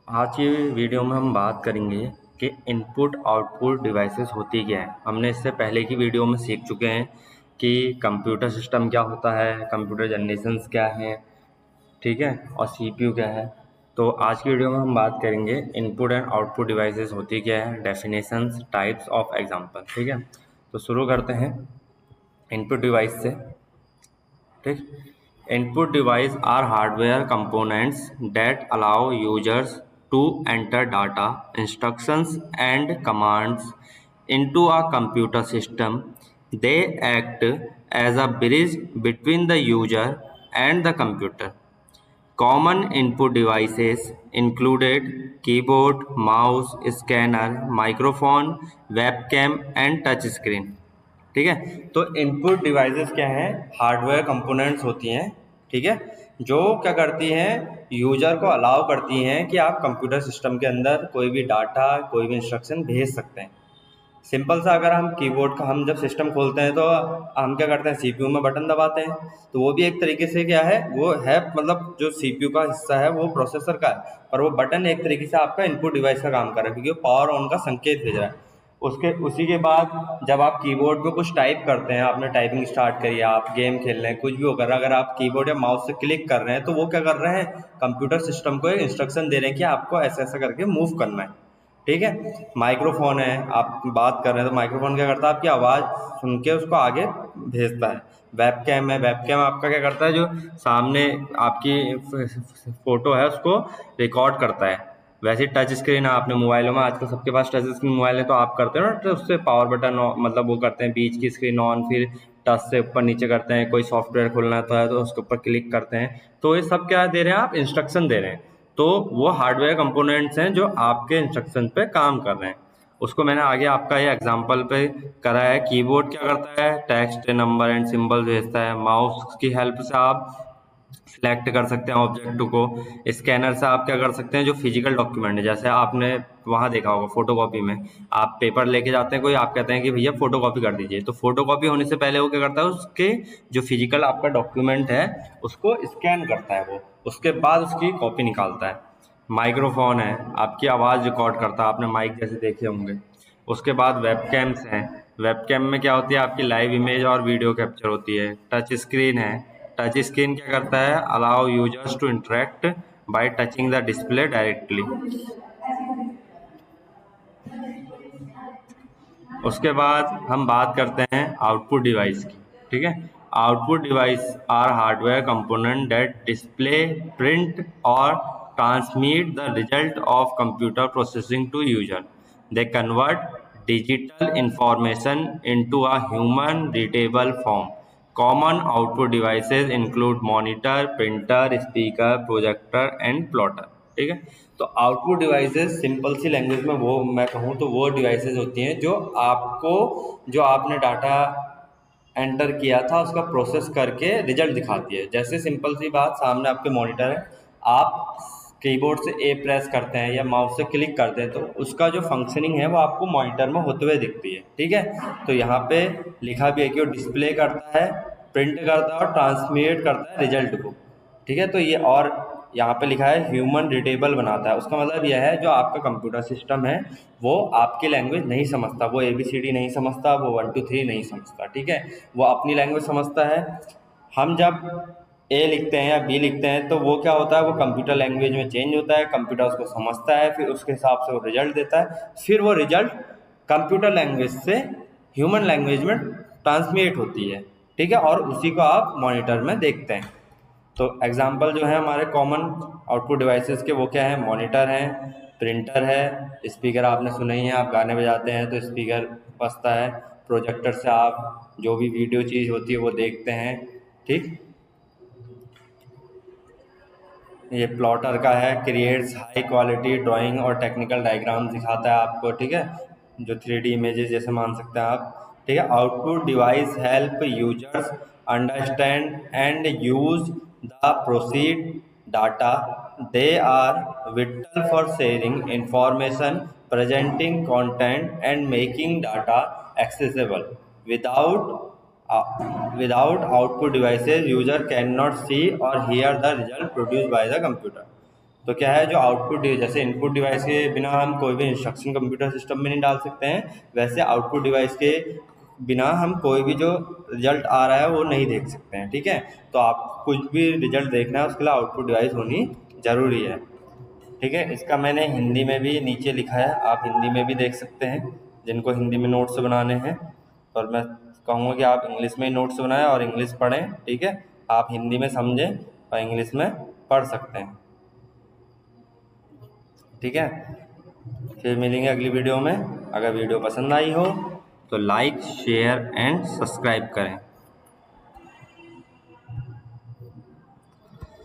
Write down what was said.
आज की वीडियो में हम बात करेंगे कि इनपुट आउटपुट डिवाइसेस होती क्या है। हमने इससे पहले की वीडियो में सीख चुके हैं कि कंप्यूटर सिस्टम क्या होता है, कंप्यूटर जनरेशंस क्या हैं, ठीक है, और सीपीयू क्या है। तो आज की वीडियो में हम बात करेंगे इनपुट एंड आउटपुट डिवाइसेस होती क्या है, डेफिनेशंस, टाइप्स ऑफ एग्जांपल, ठीक है। तो शुरू करते हैं इनपुट डिवाइस से, ठीक। Input device are hardware components that allow users to enter data, instructions, and commands into a computer system. They act as a bridge between the user and the computer. Common input devices included keyboard, mouse, scanner, microphone, webcam, and touch screen. ठीक है। तो input devices क्या हैं, hardware components होती हैं, ठीक है, जो क्या करती हैं, यूजर को अलाउ करती हैं कि आप कंप्यूटर सिस्टम के अंदर कोई भी डाटा, कोई भी इंस्ट्रक्शन भेज सकते हैं। सिंपल सा, अगर हम कीबोर्ड का हम जब सिस्टम खोलते हैं तो हम क्या करते हैं, सीपीयू में बटन दबाते हैं। तो वो भी एक तरीके से क्या है, वो है मतलब जो सीपीयू का हिस्सा है वो प्रोसेसर का है, और वो बटन एक तरीके से आपका इनपुट डिवाइस का काम कर रहा है, क्योंकि वो पावर ऑन का संकेत भेज रहा है। उसी के बाद जब आप कीबोर्ड पे कुछ टाइप करते हैं, आपने टाइपिंग स्टार्ट करी, आप गेम खेल रहे हैं, कुछ भी होकर अगर आप कीबोर्ड या माउस से क्लिक कर रहे हैं तो वो क्या कर रहे हैं, कंप्यूटर सिस्टम को एक इंस्ट्रक्शन दे रहे हैं कि आपको ऐसा ऐसा करके मूव करना है, ठीक है। माइक्रोफोन है, आप बात कर रहे हैं तो माइक्रोफोन क्या करता है, आपकी आवाज़ सुन के उसको आगे भेजता है। वेबकैम है, वेबकैम आपका क्या करता है, जो सामने आपकी फोटो है उसको रिकॉर्ड करता है। वैसे टच स्क्रीन है, आपने मोबाइलों में आजकल सबके पास टच स्क्रीन मोबाइल है, तो आप करते हो ना, तो उससे पावर बटन मतलब वो करते हैं, बीच की स्क्रीन ऑन, फिर टच से ऊपर नीचे करते हैं, कोई सॉफ्टवेयर खोलना तो है तो उसके ऊपर क्लिक करते हैं। तो ये सब क्या दे रहे हैं, आप इंस्ट्रक्शन दे रहे हैं। तो वो हार्डवेयर कंपोनेंट्स हैं जो आपके इंस्ट्रक्शन पे काम कर रहे हैं। उसको मैंने आगे आपका ये एग्जांपल पे करा है। कीबोर्ड क्या करता है, टेक्स्ट, नंबर एंड सिंबल भेजता है। माउस की हेल्प से आप सिलेक्ट कर सकते हैं ऑब्जेक्ट को। स्कैनर से आप क्या कर सकते हैं, जो फिजिकल डॉक्यूमेंट है, जैसे आपने वहाँ देखा होगा फोटोकॉपी में, आप पेपर लेके जाते हैं कोई, आप कहते हैं कि भैया फोटोकॉपी कर दीजिए, तो फोटोकॉपी होने से पहले वो क्या करता है, उसके जो फिजिकल आपका डॉक्यूमेंट है उसको स्कैन करता है वो, उसके बाद उसकी कॉपी निकालता है। माइक्रोफोन है, आपकी आवाज़ रिकॉर्ड करता है, आपने माइक जैसे देखे होंगे। उसके बाद वेबकैम्स हैं। वेबकैम में क्या होती है, आपकी लाइव इमेज और वीडियो कैप्चर होती है। टच स्क्रीन है, टच स्क्रीन क्या करता है, allow users to interact by touching the display directly. उसके बाद हम बात करते हैं आउटपुट डिवाइस की, ठीक है। Output device are hardware component that display, print और transmit the result of computer processing to user. They convert digital information into a human readable form. Common output devices include monitor, printer, speaker, projector and plotter, ठीक है। तो output devices simple सी language में वो मैं कहूँ तो वो devices होती हैं जो आपको, जो आपने डाटा एंटर किया था उसका प्रोसेस करके रिजल्ट दिखाती है। जैसे सिंपल सी बात, सामने आपके मॉनिटर है, आप कीबोर्ड से ए प्रेस करते हैं या माउस से क्लिक करते हैं तो उसका जो फंक्शनिंग है वो आपको मॉनिटर में होते हुए दिखती है, ठीक है। तो यहाँ पे लिखा भी है कि वो डिस्प्ले करता है, प्रिंट करता है और ट्रांसमिट करता है रिजल्ट को, ठीक है। तो ये, और यहाँ पे लिखा है ह्यूमन रीडेबल बनाता है। उसका मतलब यह है जो आपका कंप्यूटर सिस्टम है वो आपकी लैंग्वेज नहीं समझता, वो ABCD नहीं समझता, वो 1 2 3 नहीं समझता, ठीक है। वो अपनी लैंग्वेज समझता है। हम जब A लिखते हैं या B लिखते हैं तो वो क्या होता है, वो कंप्यूटर लैंग्वेज में चेंज होता है, कंप्यूटर उसको समझता है, फिर उसके हिसाब से वो रिजल्ट देता है, फिर वो रिजल्ट कंप्यूटर लैंग्वेज से ह्यूमन लैंग्वेज में ट्रांसमिट होती है, ठीक है, और उसी को आप मॉनिटर में देखते हैं। तो एग्जाम्पल जो है हमारे कॉमन आउटपुट डिवाइसेस के, वो क्या है, मॉनिटर है, प्रिंटर है, स्पीकर आपने सुना ही है, आप गाने बजाते हैं तो स्पीकर बजता है, प्रोजेक्टर से आप जो भी वीडियो चीज़ होती है वो देखते हैं, ठीक। ये प्लॉटर का है, क्रिएट्स हाई क्वालिटी ड्राइंग और टेक्निकल डायग्राम दिखाता है आपको, ठीक है, जो 3D इमेजेस जैसे मान सकते हैं आप, ठीक है। Output device help users understand and use the proceed data. They are vital for sharing information, presenting content and making data accessible. Without output devices, user cannot see or hear the result produced by the computer. तो क्या है, जो output, जैसे input device के बिना हम कोई भी इंस्ट्रक्शन कंप्यूटर सिस्टम में नहीं डाल सकते हैं, वैसे आउटपुट डिवाइस के बिना हम कोई भी जो रिजल्ट आ रहा है वो नहीं देख सकते हैं। ठीक है, तो आप कुछ भी रिजल्ट देखना है उसके लिए आउटपुट डिवाइस होनी ज़रूरी है। ठीक है, इसका मैंने हिंदी में भी नीचे लिखा है, आप हिंदी में भी देख सकते हैं जिनको हिंदी में नोट्स बनाने हैं। और मैं कहूँगा कि आप इंग्लिश में ही नोट्स बनाएं और इंग्लिश पढ़ें। ठीक है, आप हिंदी में समझें और इंग्लिश में पढ़ सकते हैं। ठीक है, फिर मिलेंगे अगली वीडियो में। अगर वीडियो पसंद आई हो तो लाइक, शेयर एंड सब्सक्राइब करें।